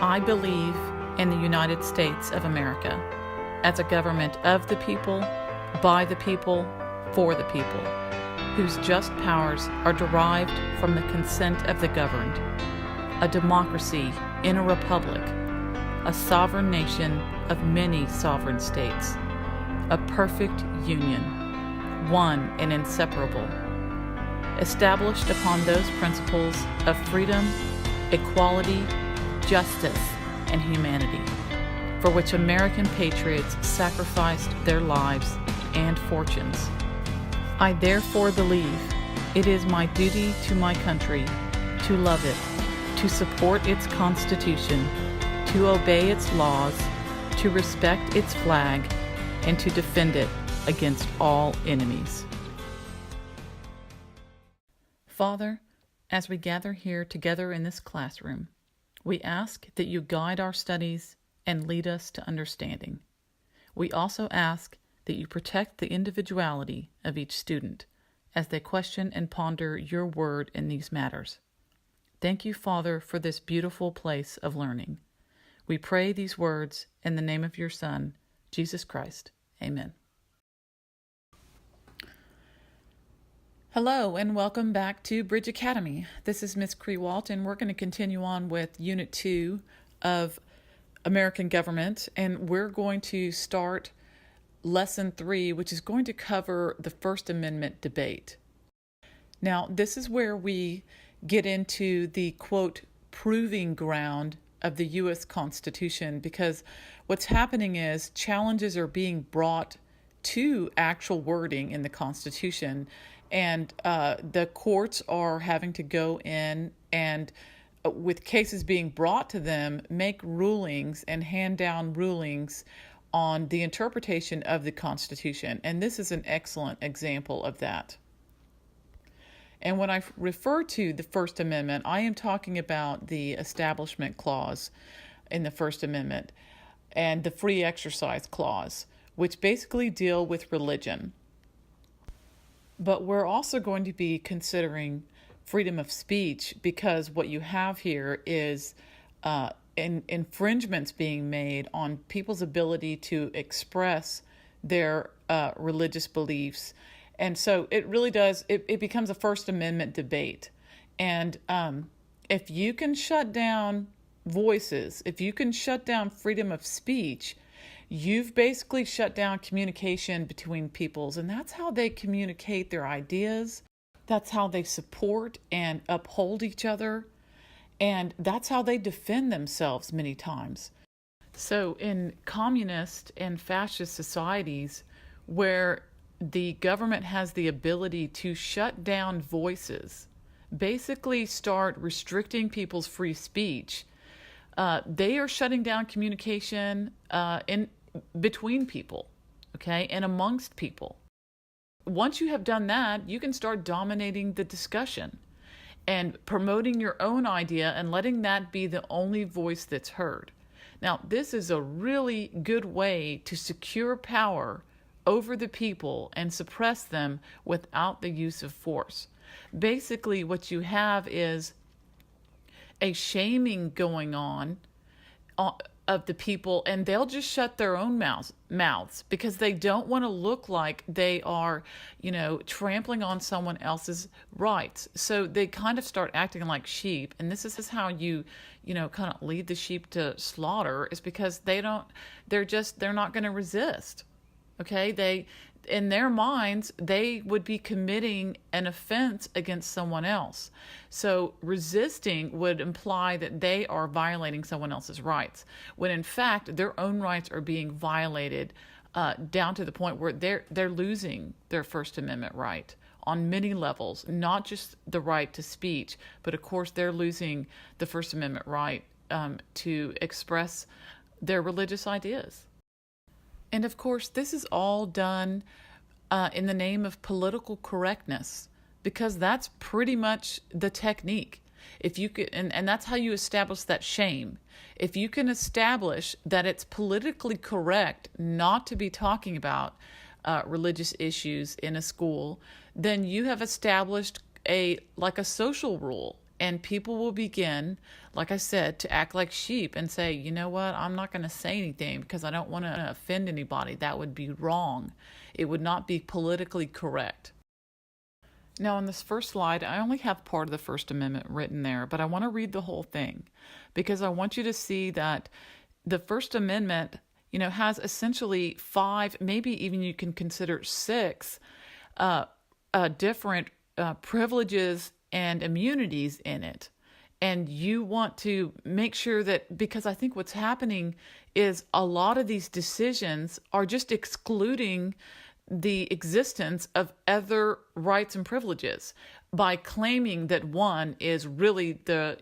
I believe in the United States of America as a government of the people, by the people, for the people, whose just powers are derived from the consent of the governed, a democracy in a republic, a sovereign nation of many sovereign states, a perfect union, one and inseparable, established upon those principles of freedom, equality, justice, and humanity, for which American patriots sacrificed their lives and fortunes. I therefore believe it is my duty to my country to love it, to support its Constitution, to obey its laws, to respect its flag, and to defend it against all enemies. Father, as we gather here together in this classroom, we ask that you guide our studies and lead us to understanding. We also ask that you protect the individuality of each student as they question and ponder your word in these matters. Thank you, Father, for this beautiful place of learning. We pray these words in the name of your Son, Jesus Christ. Amen. Hello, and welcome back to Bridge Academy. This is Miss Crewalt, and we're going to continue on with Unit 2 of American Government, and we're going to start Lesson 3, which is going to cover the First Amendment debate. Now, this is where we get into the, quote, proving ground of the U.S. Constitution, because what's happening is challenges are being brought to actual wording in the Constitution, and the courts are having to go in and, with cases being brought to them, make rulings and hand down rulings on the interpretation of the Constitution. And this is an excellent example of that. And when I refer to the First Amendment, I am talking about the Establishment Clause in the First Amendment and the Free Exercise Clause, which basically deal with religion. But we're also going to be considering freedom of speech, because what you have here is infringements being made on people's ability to express their religious beliefs. And so it really does, it becomes a First Amendment debate. And if you can shut down voices, if you can shut down freedom of speech, you've basically shut down communication between peoples, and that's how they communicate their ideas. That's how they support and uphold each other, and that's how they defend themselves many times. So in communist and fascist societies where the government has the ability to shut down voices, basically start restricting people's free speech, they are shutting down communication in between people, okay, and amongst people. Once you have done that, you can start dominating the discussion and promoting your own idea and letting that be the only voice that's heard. Now, this is a really good way to secure power over the people and suppress them without the use of force. Basically, what you have is a shaming going on of the people, and they'll just shut their own mouths because they don't want to look like they are, trampling on someone else's rights. So they kind of start acting like sheep, and this is how you kind of lead the sheep to slaughter, is because they're not going to resist. Okay, in their minds, they would be committing an offense against someone else. So resisting would imply that they are violating someone else's rights, when in fact their own rights are being violated down to the point where they're losing their First Amendment right on many levels, not just the right to speech, but of course they're losing the First Amendment right to express their religious ideas. And of course, this is all done in the name of political correctness, because that's pretty much the technique. If you could, and that's how you establish that shame. If you can establish that it's politically correct not to be talking about religious issues in a school, then you have established a social rule and people will begin, like I said, to act like sheep and say, you know what, I'm not going to say anything because I don't want to offend anybody. That would be wrong. It would not be politically correct. Now, on this first slide, I only have part of the First Amendment written there, but I want to read the whole thing because I want you to see that the First Amendment, has essentially 5, maybe even you can consider 6 different privileges and immunities in it. And you want to make sure that, because I think what's happening is a lot of these decisions are just excluding the existence of other rights and privileges by claiming that one is really the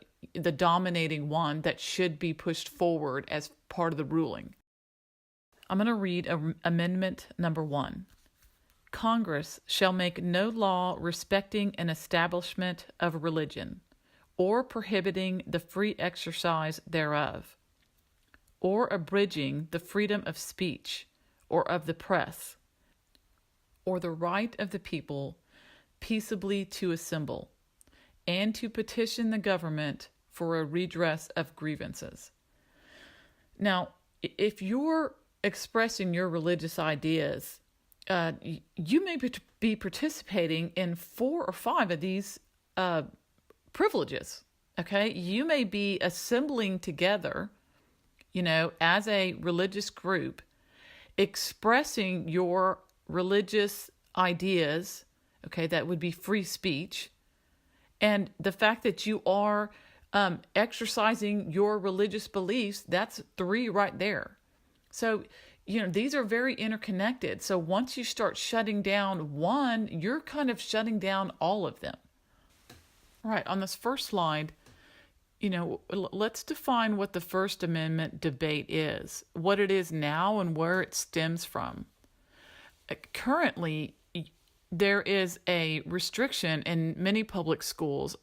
dominating one that should be pushed forward as part of the ruling. I'm going to read Amendment number 1. Congress shall make no law respecting an establishment of religion, or prohibiting the free exercise thereof, or abridging the freedom of speech, or of the press, or the right of the people peaceably to assemble, and to petition the government for a redress of grievances. Now, if you're expressing your religious ideas, you may be participating in 4 or 5 of these privileges, okay? You may be assembling together, as a religious group, expressing your religious ideas, okay? That would be free speech. And the fact that you are exercising your religious beliefs, that's 3 right there. So, these are very interconnected. So once you start shutting down one, you're kind of shutting down all of them. All right, on this first slide, let's define what the First Amendment debate is, what it is now and where it stems from. Currently, there is a restriction in many public schools.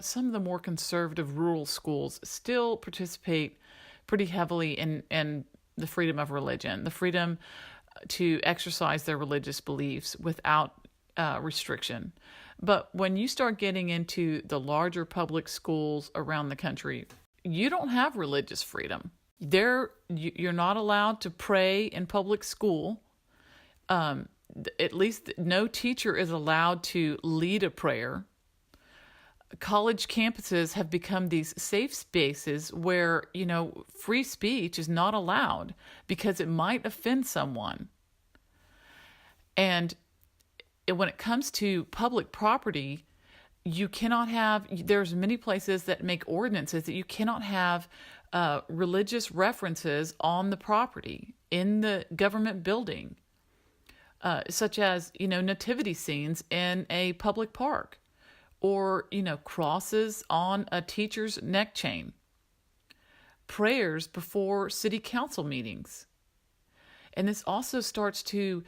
Some of the more conservative rural schools still participate pretty heavily in the freedom of religion, the freedom to exercise their religious beliefs without restriction. But when you start getting into the larger public schools around the country, you don't have religious freedom. You're not allowed to pray in public school. At least no teacher is allowed to lead a prayer. College campuses have become these safe spaces where, free speech is not allowed because it might offend someone. And when it comes to public property, you cannot have, there's many places that make ordinances that you cannot have religious references on the property in the government building, such as, nativity scenes in a public park. Or, crosses on a teacher's neck chain, prayers before city council meetings. And this also starts to,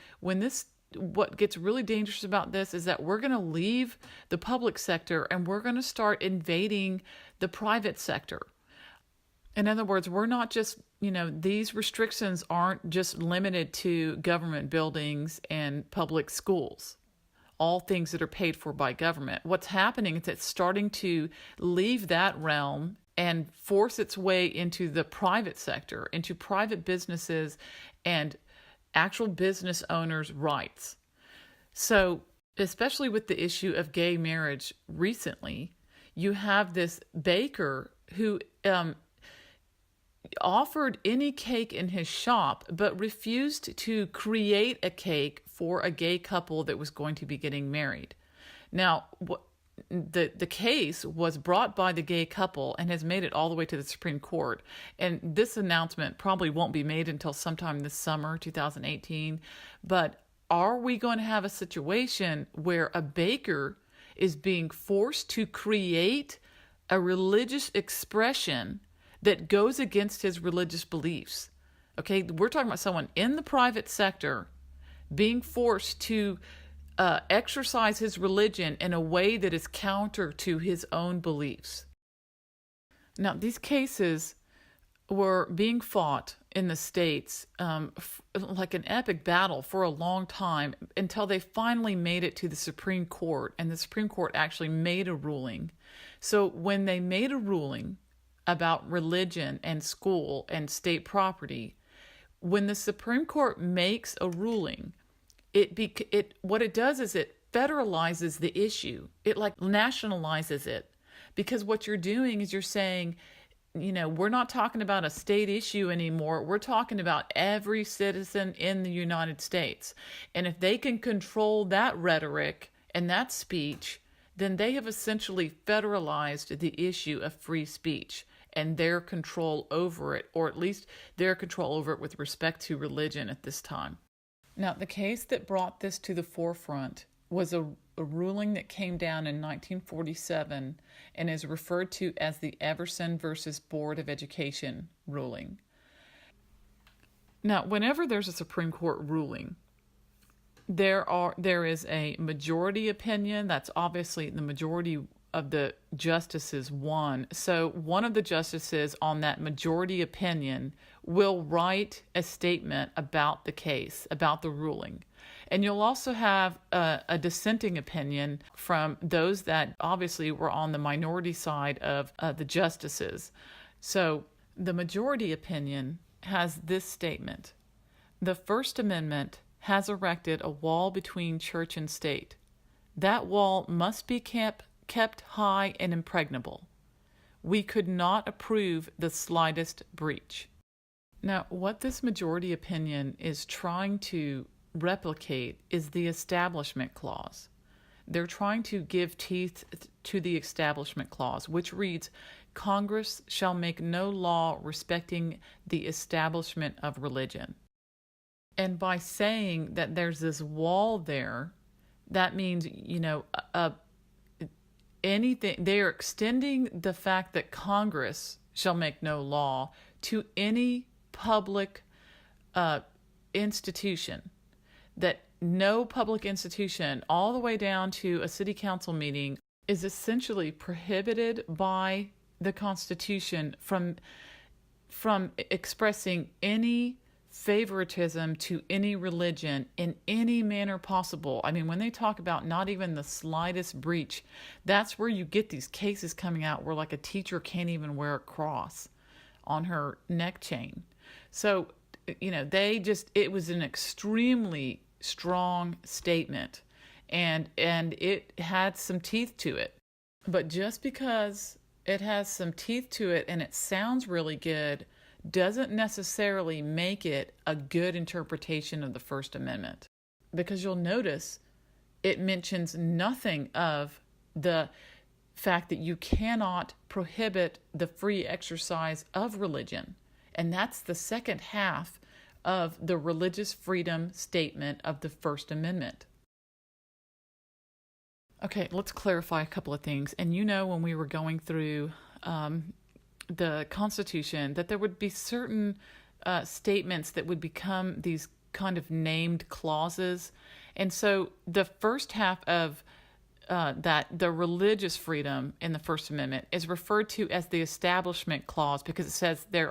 what gets really dangerous about this is that we're going to leave the public sector and we're going to start invading the private sector. In other words, we're not just, these restrictions aren't just limited to government buildings and public schools, all things that are paid for by government. What's happening is it's starting to leave that realm and force its way into the private sector, into private businesses and actual business owners' rights. So, especially with the issue of gay marriage recently, you have this baker who offered any cake in his shop, but refused to create a cake for a gay couple that was going to be getting married. Now, the case was brought by the gay couple and has made it all the way to the Supreme Court. And this announcement probably won't be made until sometime this summer, 2018. But are we going to have a situation where a baker is being forced to create a religious expression that goes against his religious beliefs? Okay, we're talking about someone in the private sector being forced to exercise his religion in a way that is counter to his own beliefs. Now, these cases were being fought in the states like an epic battle for a long time until they finally made it to the Supreme Court, and the Supreme Court actually made a ruling So when they made a ruling about religion and school and state property, when the Supreme Court makes a ruling, what it does is it federalizes the issue. It like nationalizes it, because what you're doing is you're saying, we're not talking about a state issue anymore. We're talking about every citizen in the United States. And if they can control that rhetoric and that speech, then they have essentially federalized the issue of free speech and their control over it, or at least their control over it with respect to religion at this time. Now, the case that brought this to the forefront was a ruling that came down in 1947 and is referred to as the Everson versus Board of Education ruling. Now, whenever there's a Supreme Court ruling, there is a majority opinion. That's obviously the majority of the justices won. So one of the justices on that majority opinion will write a statement about the case, about the ruling. And you'll also have a dissenting opinion from those that obviously were on the minority side of the justices. So the majority opinion has this statement: the First Amendment has erected a wall between church and state. That wall must be kept high and impregnable. We could not approve the slightest breach. Now, what this majority opinion is trying to replicate is the Establishment Clause. They're trying to give teeth to the Establishment Clause, which reads, Congress shall make no law respecting the establishment of religion. And by saying that there's this wall there, that means, anything, they are extending the fact that Congress shall make no law to any public institution, that no public institution, all the way down to a city council meeting, is essentially prohibited by the Constitution from expressing any favoritism to any religion in any manner possible. I mean, when they talk about not even the slightest breach, that's where you get these cases coming out where like a teacher can't even wear a cross on her neck chain. So, it was an extremely strong statement, and it had some teeth to it. But just because it has some teeth to it and it sounds really good doesn't necessarily make it a good interpretation of the First Amendment. Because you'll notice it mentions nothing of the fact that you cannot prohibit the free exercise of religion. And that's the second half of the religious freedom statement of the First Amendment. Okay, let's clarify a couple of things. And when we were going through the Constitution, that there would be certain statements that would become these kind of named clauses. And so the first half of the religious freedom in the First Amendment is referred to as the Establishment Clause, because it says there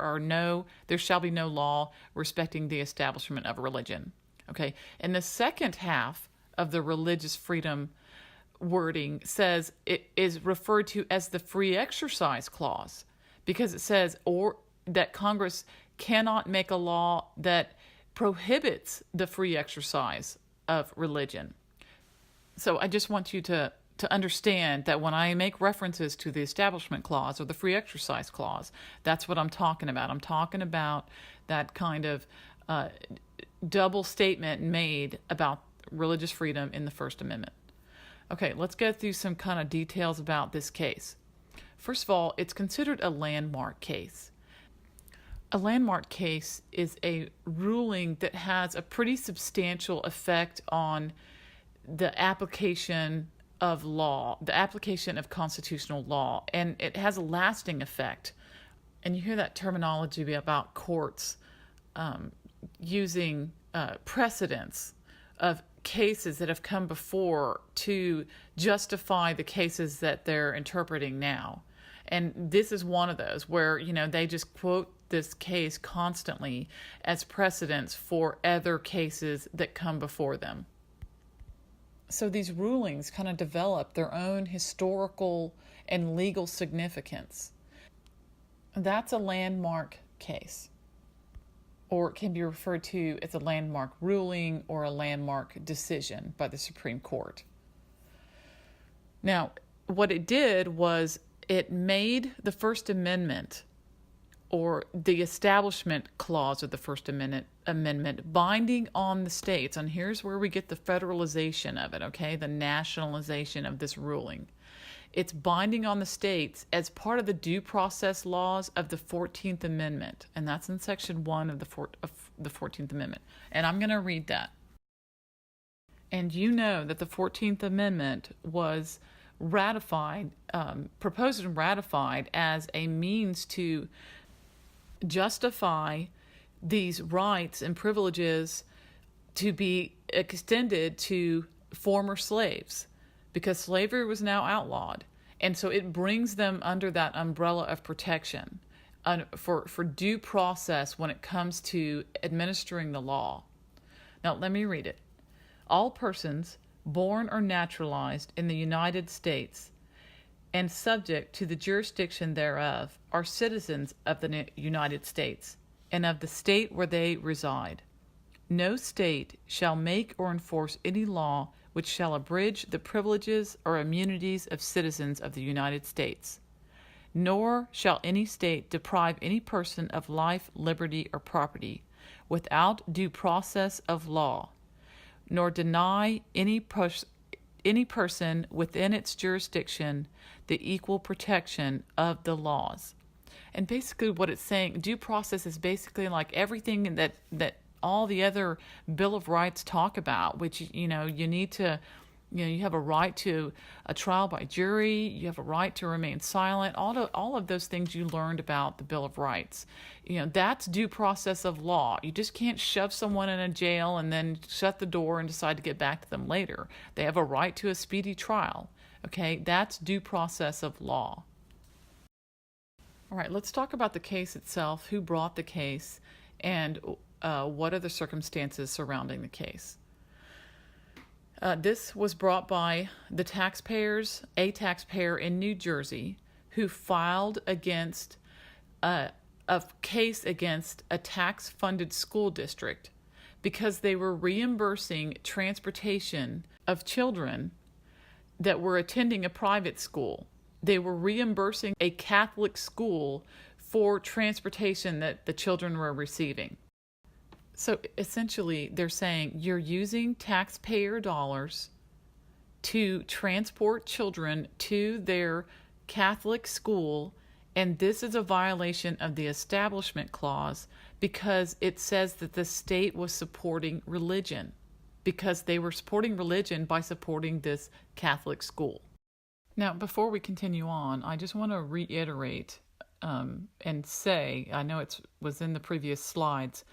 shall be no law respecting the establishment of religion. Okay, and the second half of the religious freedom wording says it is referred to as the Free Exercise Clause, because it says that Congress cannot make a law that prohibits the free exercise of religion. So I just want you to understand that when I make references to the Establishment Clause or the Free Exercise Clause, that's what I'm talking about. I'm talking about that kind of double statement made about religious freedom in the First Amendment. Okay, let's go through some kind of details about this case. First of all, it's considered a landmark case. A landmark case is a ruling that has a pretty substantial effect on the application of law, the application of constitutional law, and it has a lasting effect. And you hear that terminology about courts using precedents of cases that have come before to justify the cases that they're interpreting now. And this is one of those where, they just quote this case constantly as precedents for other cases that come before them. So these rulings kind of develop their own historical and legal significance. That's a landmark case, or it can be referred to as a landmark ruling or a landmark decision by the Supreme Court. Now, what it did was it made the First Amendment, or the Establishment Clause of the First Amendment binding on the states. And here's where we get the federalization of it, okay? The nationalization of this ruling. It's binding on the states as part of the due process laws of the 14th Amendment. And that's in Section 1 of the 14th Amendment. And I'm going to read that. And you know that the 14th Amendment was ratified, proposed and ratified as a means to justify these rights and privileges to be extended to former slaves, because slavery was now outlawed. And so it brings them under that umbrella of protection for due process when it comes to administering the law. Now, let me read it. All persons born or naturalized in the United States and subject to the jurisdiction thereof are citizens of the United States and of the state where they reside. No state shall make or enforce any law which shall abridge the privileges or immunities of citizens of the United States. Nor shall any state deprive any person of life, liberty, or property without due process of law, nor deny any person within its jurisdiction the equal protection of the laws. And basically what it's saying, due process is basically like everything that all the other Bill of Rights talk about, which, you need to, you have a right to a trial by jury, you have a right to remain silent, all of those things you learned about the Bill of Rights. That's due process of law. You just can't shove someone in a jail and then shut the door and decide to get back to them later. They have a right to a speedy trial. Okay, that's due process of law. All right, let's talk about the case itself, who brought the case, and what are the circumstances surrounding the case. This was brought by a taxpayer in New Jersey, who filed against a case against a tax-funded school district because they were reimbursing transportation of children that were attending a private school. They were reimbursing a Catholic school for transportation that the children were receiving. So essentially, they're saying you're using taxpayer dollars to transport children to their Catholic school, and this is a violation of the Establishment Clause because it says that the state was supporting religion, because they were supporting religion by supporting this Catholic school. Now, before we continue on, I just want to reiterate and say, I know it was in the previous slides,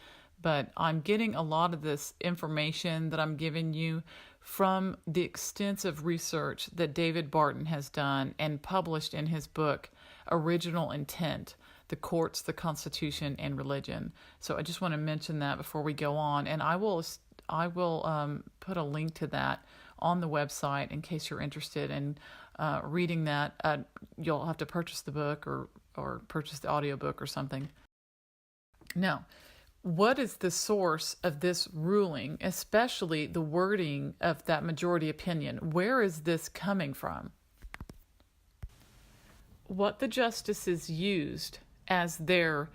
but I'm getting a lot of this information that I'm giving you from the extensive research that David Barton has done and published in his book, Original Intent: The Courts, the Constitution, and Religion. So I just want to mention that before we go on, and I will put a link to that on the website in case you're interested in reading that. You'll have to purchase the book or purchase the audiobook or something. Now, what is the source of this ruling, especially the wording of that majority opinion? Where is this coming from? What the justices used as their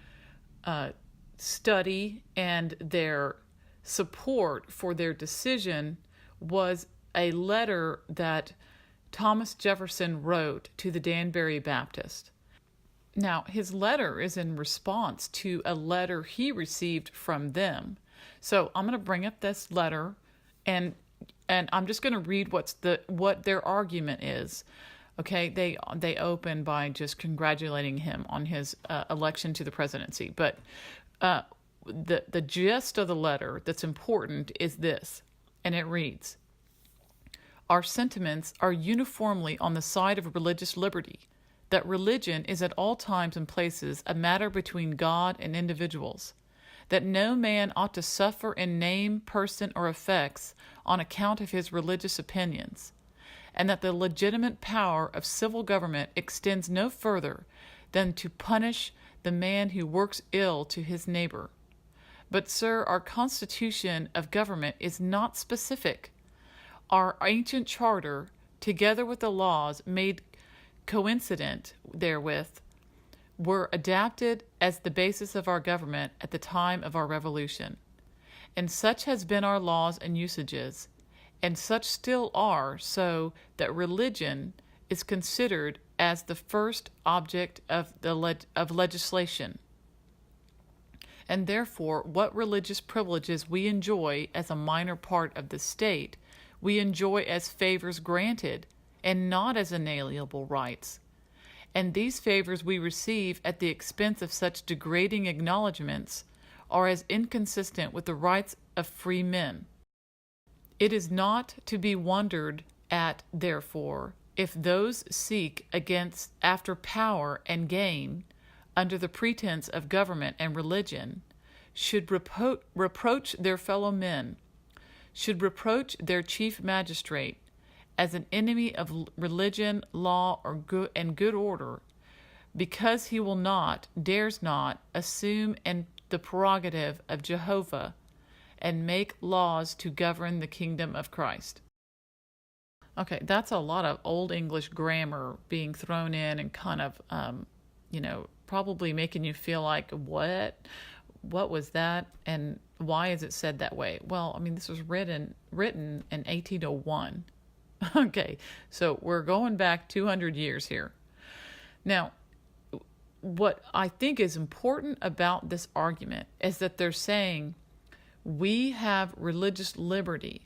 study and their support for their decision was a letter that Thomas Jefferson wrote to the Danbury Baptist. Now, his letter is in response to a letter he received from them. So I'm going to bring up this letter, and I'm just going to read what their argument is. Okay, they open by just congratulating him on his election to the presidency. But the gist of the letter that's important is this, and it reads: "Our sentiments are uniformly on the side of religious liberty, that religion is at all times and places a matter between God and individuals, that no man ought to suffer in name, person, or effects on account of his religious opinions, and that the legitimate power of civil government extends no further than to punish the man who works ill to his neighbor. But, sir, our constitution of government is not specific. Our ancient charter, together with the laws made coincident therewith, were adapted as the basis of our government at the time of our revolution. And such has been our laws and usages, and such still are, so that religion is considered as the first object of legislation. And therefore, what religious privileges we enjoy as a minor part of the state, we enjoy as favors granted, and not as inalienable rights. And these favors we receive at the expense of such degrading acknowledgments are as inconsistent with the rights of free men. It is not to be wondered at, therefore, if those seek after power and gain, under the pretense of government and religion, should reproach their fellow men, should reproach their chief magistrate as an enemy of religion, law, and good order, because he will not, dares not, assume the prerogative of Jehovah and make laws to govern the kingdom of Christ. Okay, that's a lot of Old English grammar being thrown in and kind of, probably making you feel like, what was that, and why is it said that way? Well, I mean, this was written in 1801. Okay, so we're going back 200 years here. Now, what I think is important about this argument is that they're saying we have religious liberty,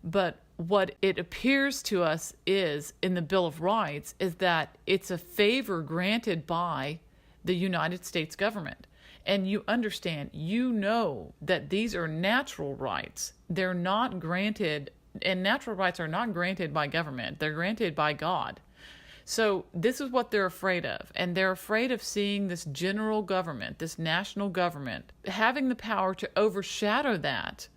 but what it appears to us is, in the Bill of Rights, is that it's a favor granted by the United States government. And you understand, you know that these are natural rights. They're not granted, and natural rights are not granted by government. They're granted by God. So this is what they're afraid of. And they're afraid of seeing this general government, this national government, having the power to overshadow that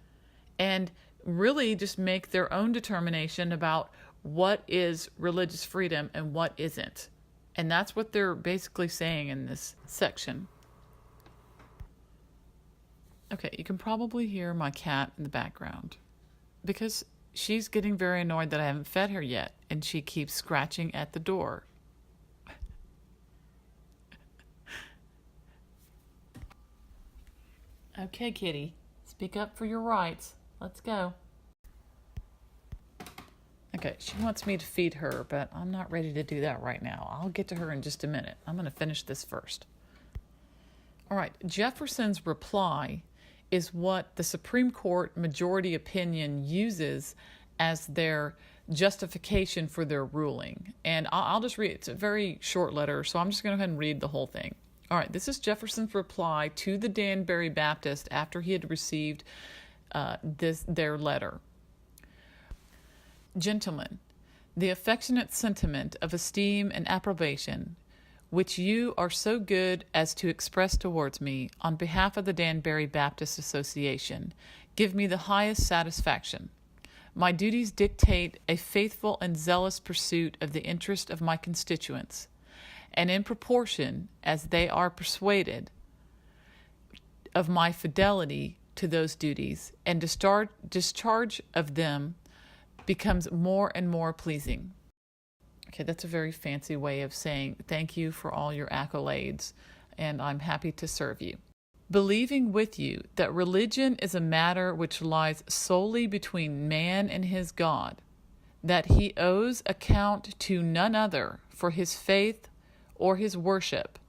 and really just make their own determination about what is religious freedom and what isn't. And that's what they're basically saying in this section. Okay, you can probably hear my cat in the background because she's getting very annoyed that I haven't fed her yet, and she keeps scratching at the door. Okay, kitty, speak up for your rights. Let's go. Okay, she wants me to feed her, but I'm not ready to do that right now. I'll get to her in just a minute. I'm going to finish this first. All right, Jefferson's reply is what the Supreme Court majority opinion uses as their justification for their ruling. And I'll just read it. It's a very short letter, so I'm just going to go ahead and read the whole thing. All right, this is Jefferson's reply to the Danbury Baptist after he had received their letter. Gentlemen, the affectionate sentiment of esteem and approbation which you are so good as to express towards me on behalf of the Danbury Baptist Association give me the highest satisfaction. My duties dictate a faithful and zealous pursuit of the interest of my constituents, and in proportion as they are persuaded of my fidelity to those duties, and discharge of them becomes more and more pleasing. Okay, that's a very fancy way of saying thank you for all your accolades, and I'm happy to serve you. Believing with you that religion is a matter which lies solely between man and his God, that he owes account to none other for his faith or his worship,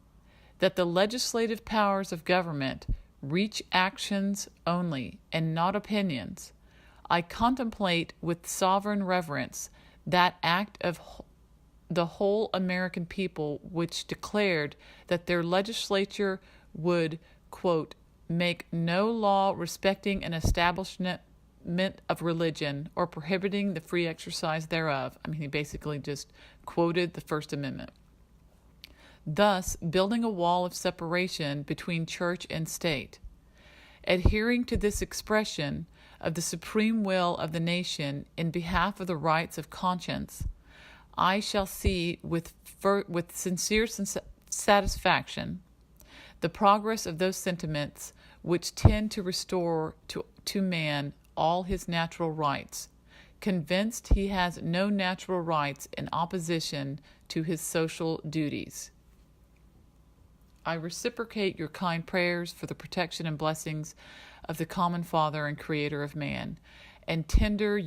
that the legislative powers of government reach actions only and not opinions, I contemplate with sovereign reverence that act of the whole American people which declared that their legislature would, quote, make no law respecting an establishment of religion or prohibiting the free exercise thereof. I mean, he basically just quoted the First Amendment. Thus, building a wall of separation between church and state. Adhering to this expression of the supreme will of the nation in behalf of the rights of conscience, I shall see with sincere satisfaction the progress of those sentiments which tend to restore to man all his natural rights, convinced he has no natural rights in opposition to his social duties. I reciprocate your kind prayers for the protection and blessings of the common Father and Creator of man, and tender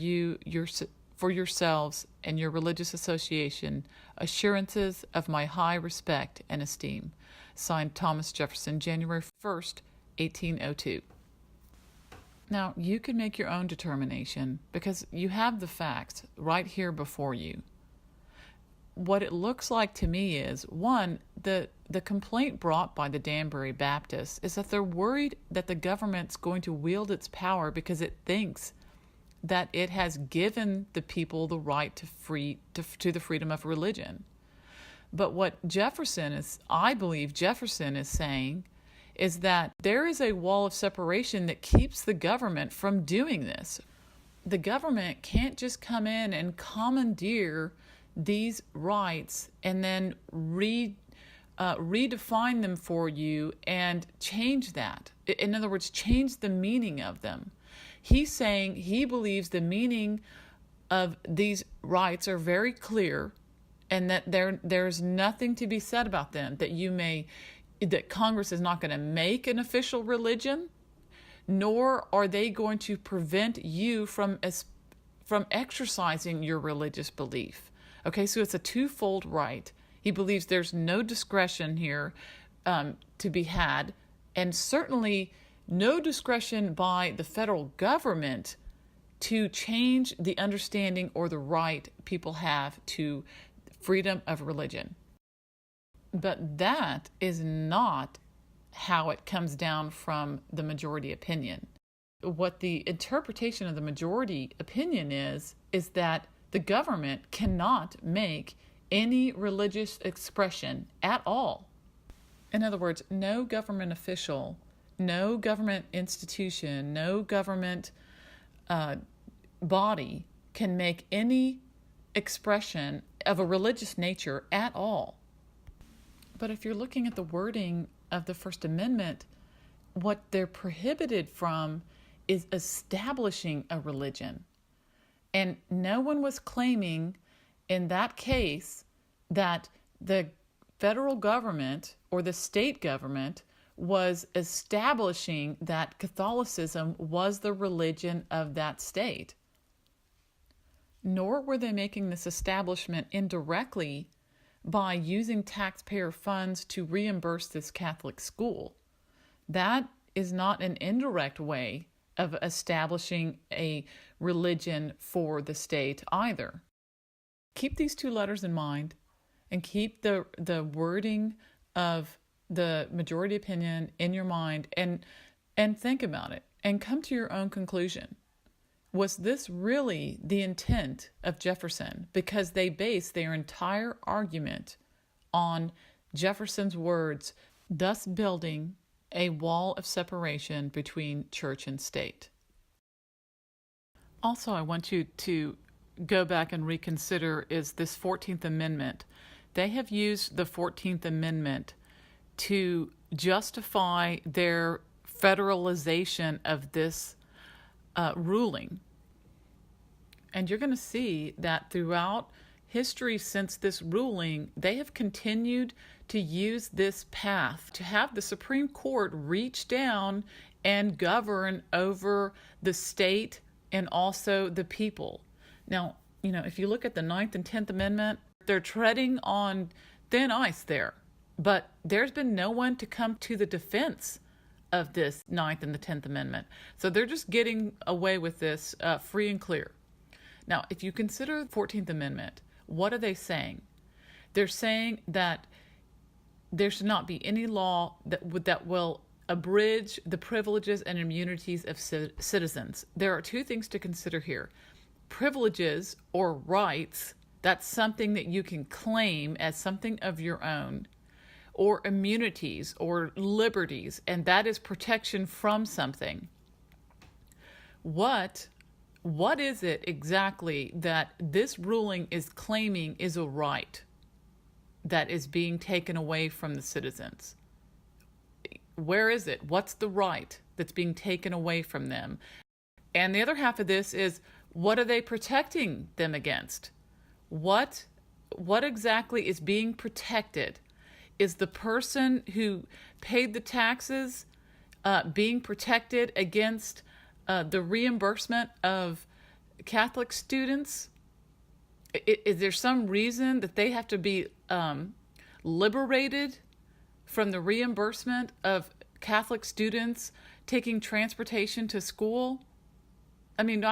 for yourselves and your religious association assurances of my high respect and esteem. Signed, Thomas Jefferson, January 1st, 1802. Now, you can make your own determination because you have the facts right here before you. What it looks like to me is, one, the complaint brought by the Danbury Baptists is that they're worried that the government's going to wield its power because it thinks that it has given the people the right to the freedom of religion. But what I believe Jefferson is saying is that there is a wall of separation that keeps the government from doing this. The government can't just come in and commandeer these rights and then redefine them for you and change that. In other words, change the meaning of them. He's saying he believes the meaning of these rights are very clear and that there's nothing to be said about them, that Congress is not going to make an official religion, nor are they going to prevent you from exercising your religious belief. Okay, so it's a twofold right. He believes there's no discretion here to be had, and certainly no discretion by the federal government to change the understanding or the right people have to freedom of religion. But that is not how it comes down from the majority opinion. What the interpretation of the majority opinion is that the government cannot make any religious expression at all. In other words, no government official, no government institution, no government body can make any expression of a religious nature at all. But if you're looking at the wording of the First Amendment, what they're prohibited from is establishing a religion. And no one was claiming in that case that the federal government or the state government was establishing that Catholicism was the religion of that state. Nor were they making this establishment indirectly by using taxpayer funds to reimburse this Catholic school. That is not an indirect way of establishing a religion for the state either. Keep these two letters in mind and keep the wording of the majority opinion in your mind and think about it and come to your own conclusion. Was this really the intent of Jefferson? Because they base their entire argument on Jefferson's words, thus building a wall of separation between church and state. Also, I want you to go back and reconsider is this 14th Amendment. They have used the 14th Amendment to justify their federalization of this ruling. And you're going to see that throughout history since this ruling, they have continued to use this path to have the Supreme Court reach down and govern over the state and also the people. Now, if you look at the 9th and 10th Amendment, they're treading on thin ice there. But there's been no one to come to the defense of this 9th and the 10th Amendment. So they're just getting away with this free and clear. Now, if you consider the 14th Amendment, what are they saying? They're saying that there should not be any law that will abridge the privileges and immunities of citizens. There are two things to consider here. Privileges or rights, that's something that you can claim as something of your own. or immunities or liberties, and that is protection from something. What is it exactly that this ruling is claiming is a right that is being taken away from the citizens? Where is it? What's the right that's being taken away from them? And the other half of this is, what are they protecting them against? What exactly is being protected? Is the person who paid the taxes being protected against the reimbursement of Catholic students? Is there some reason that they have to be liberated from the reimbursement of Catholic students taking transportation to school? I mean,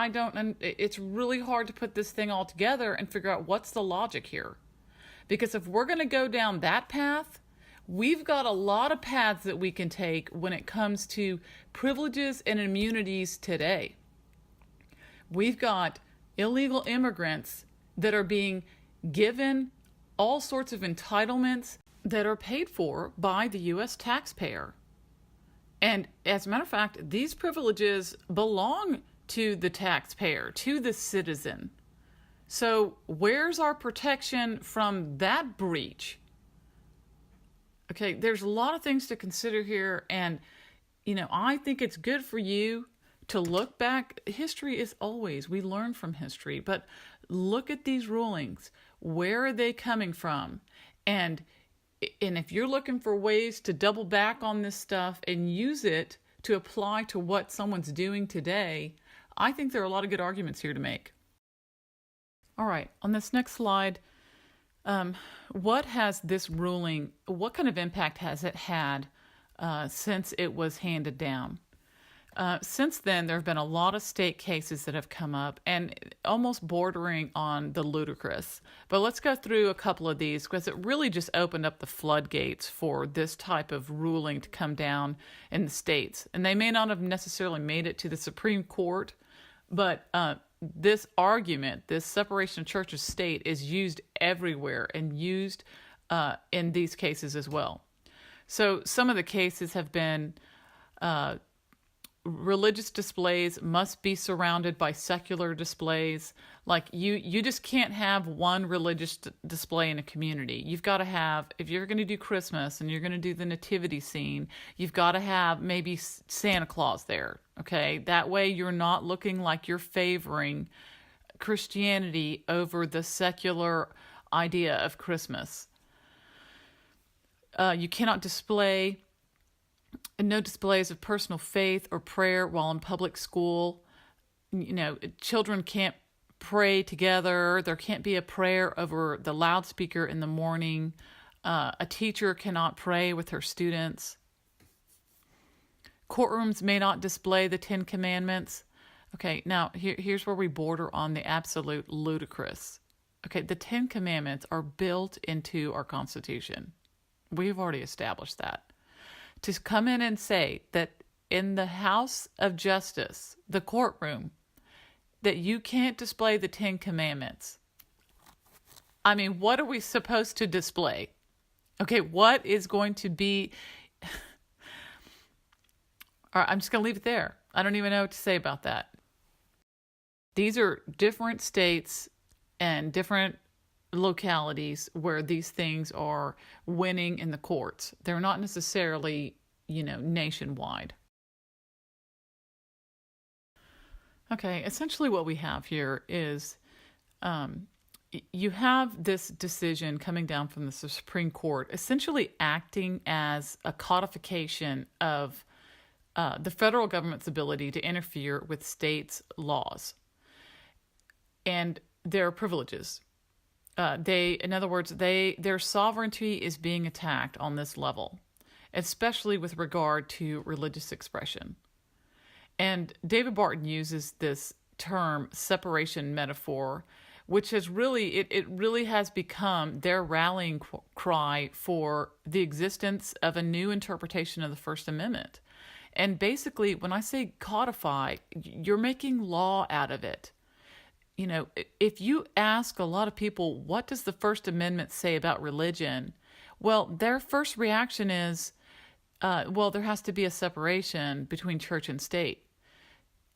it's really hard to put this thing all together and figure out what's the logic here. Because if we're going to go down that path, we've got a lot of paths that we can take when it comes to privileges and immunities today. We've got illegal immigrants that are being given all sorts of entitlements that are paid for by the U.S. taxpayer. And as a matter of fact, these privileges belong to the taxpayer, to the citizen. So where's our protection from that breach? Okay, there's a lot of things to consider here, and I think it's good for you to look back. History is always, we learn from history, but look at these rulings. Where are they coming from? And if you're looking for ways to double back on this stuff and use it to apply to what someone's doing today, I think there are a lot of good arguments here to make. All right, on this next slide, what has this ruling, what kind of impact has it had since it was handed down? Since then, there have been a lot of state cases that have come up and almost bordering on the ludicrous. But let's go through a couple of these because it really just opened up the floodgates for this type of ruling to come down in the states. And they may not have necessarily made it to the Supreme Court, but this argument, this separation of church and state, is used everywhere and used in these cases as well. So some of the cases have been religious displays must be surrounded by secular displays. Like you just can't have one religious display in a community. You've got to have, if you're going to do Christmas and you're going to do the nativity scene, you've got to have maybe Santa Claus there. Okay, that way you're not looking like you're favoring Christianity over the secular idea of Christmas. You cannot display. No displays of personal faith or prayer while in public school. Children can't pray together. There can't be a prayer over the loudspeaker in the morning. A teacher cannot pray with her students. Courtrooms may not display the 10 Commandments. Okay, now here's where we border on the absolute ludicrous. Okay, the 10 Commandments are built into our Constitution. We've already established that. To come in and say that in the House of Justice, the courtroom, that you can't display the 10 Commandments. I mean, what are we supposed to display? Okay, what is going to be... All right, I'm just going to leave it there. I don't even know what to say about that. These are different states and different localities where these things are winning in the courts. They're not necessarily, nationwide. Okay, essentially what we have here is you have this decision coming down from the Supreme Court essentially acting as a codification of the federal government's ability to interfere with states' laws and their privileges. In other words, their sovereignty is being attacked on this level, especially with regard to religious expression. And David Barton uses this term separation metaphor, which has it really has become their rallying cry for the existence of a new interpretation of the First Amendment. And basically, when I say codify, you're making law out of it. If you ask a lot of people, what does the First Amendment say about religion? Well, their first reaction is, well, there has to be a separation between church and state.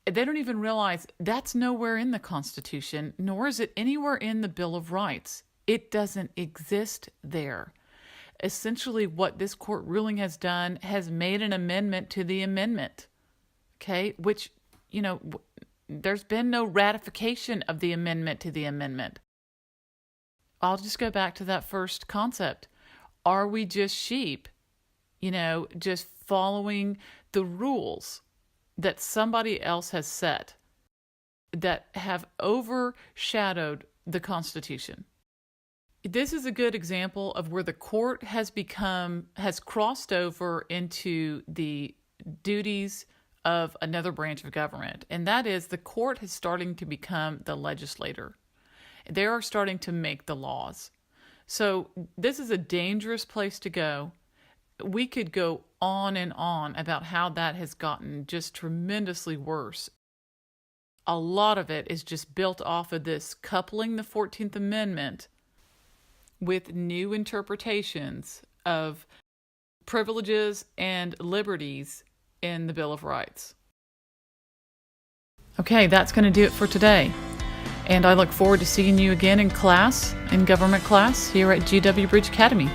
They don't even realize that's nowhere in the Constitution, nor is it anywhere in the Bill of Rights. It doesn't exist there. Essentially, what this court ruling has done has made an amendment to the amendment, okay, which, there's been no ratification of the amendment to the amendment. I'll just go back to that first concept. Are we just sheep, just following the rules that somebody else has set that have overshadowed the Constitution? This is a good example of where the court has crossed over into the duties of another branch of government. And that is, the court is starting to become the legislator. They are starting to make the laws. So this is a dangerous place to go. We could go on and on about how that has gotten just tremendously worse. A lot of it is just built off of this coupling the 14th Amendment with new interpretations of privileges and liberties in the Bill of Rights. Okay, that's going to do it for today. And I look forward to seeing you again in government class here at GW Bridge Academy.